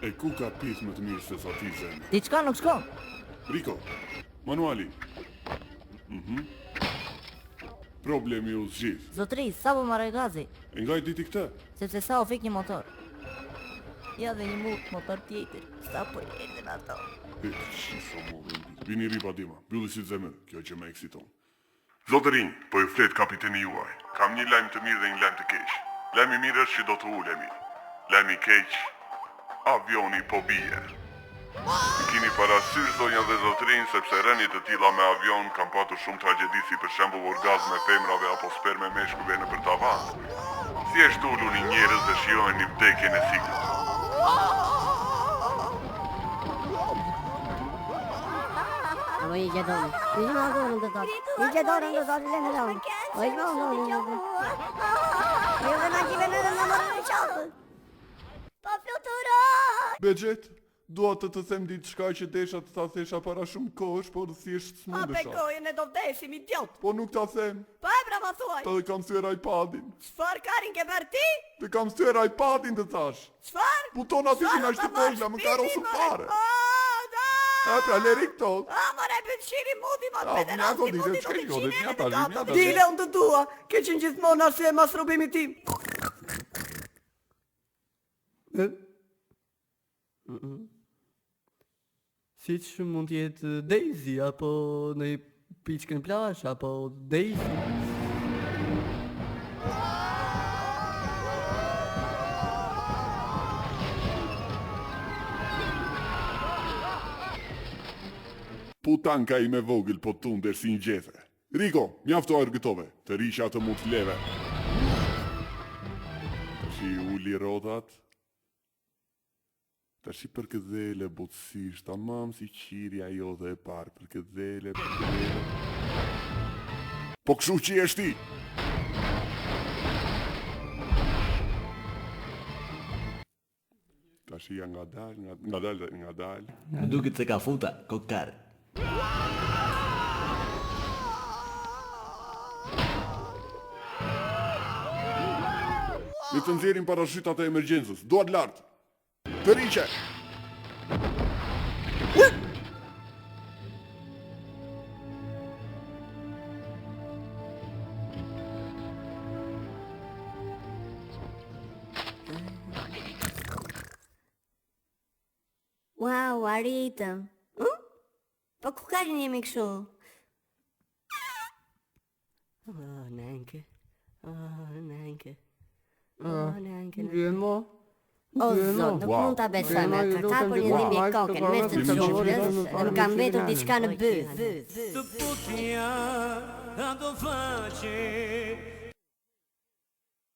E ku ka pith më të mirë se sa ti zemë? Diçka nuk shkon. Riko, manuali. Problemi u zgjidh. Zotri, sa po marrë gazi? E nga i diti këtë? Sepse sa u fik një motor. Ja dhe një motor tjetër. Sa po i erdhen ato. Shifo mo vendi. Vini ripa dima, bylli si zemë, kjo që me eksiton. Zotërinj, po ju flet kapiteni juaj. Kam një lajm të mirë dhe një lajm të keq. Lajmi i mirë është që do të ulemi. Lajmi i keq, avioni po bie. Kini parasysh zonja dhe zotërinj, sepse rënjet të tilla me avion kanë patur shumë tragjedi, si për shembull orgazme femrave apo sperme meshkujve në për tavan. Thjesht uluni njerëz dhe shijojeni vdekjen e sigurt. Ama iyice doğru. Bizim ağzımda da. İyice doğru da ne doğru. O yüzden doğru. Yılın acılarının numarını çaldı. Pa fluturon! Bexhet, dua të them diçka që desha të ta thesha para shumë kohësh, por thjesht A s'mundesha. bekojën e do vdesim, idiot! Po nuk ta them, Pa e pra ma thuaj! të kam thyer iPadin. Çfar karin ke bërë ti? Të kam thyer iPadin të thash. Çfar? Butonat ishin aq të vogla, më ka rosur fare. Ha, pra leri këto. Amore, për shiri mudi, ma të Ja, pederasti, mja mudi godit, do çka i të godit, qine mja e tani, të mja gato. tani. Dile unë të dua, ke qenë gjithmonë arsye e mastrubimi tim. Si që mund t'jetë Daisy, apo në piçkë në plash, apo Daisy. Putanka i me vogël po tunder si një gjethe. Riko, mjafto argëtove, të risha të mund të leve. Tashi uli rodat. Tashi për këtë dhele botësisht, tamam si qirja jo dhe e parë, për këtë dhele, për këtë dhele. Po këshu që jesh ti? Tashi ja nga dal. Më duket se ka futa, kokar. Le të nxjerrim parashitat e emergjencës, duart lart. Të riqe. Wow, arritëm. Po ku ka jemi kështu? Nenke. Nenke. Nenke. Gjemo. O zot, nuk mund ta besoj me ka kapur një dhimbje kokën mes të çullës dhe më ka mbetur diçka në byth. Të putja, ato faqe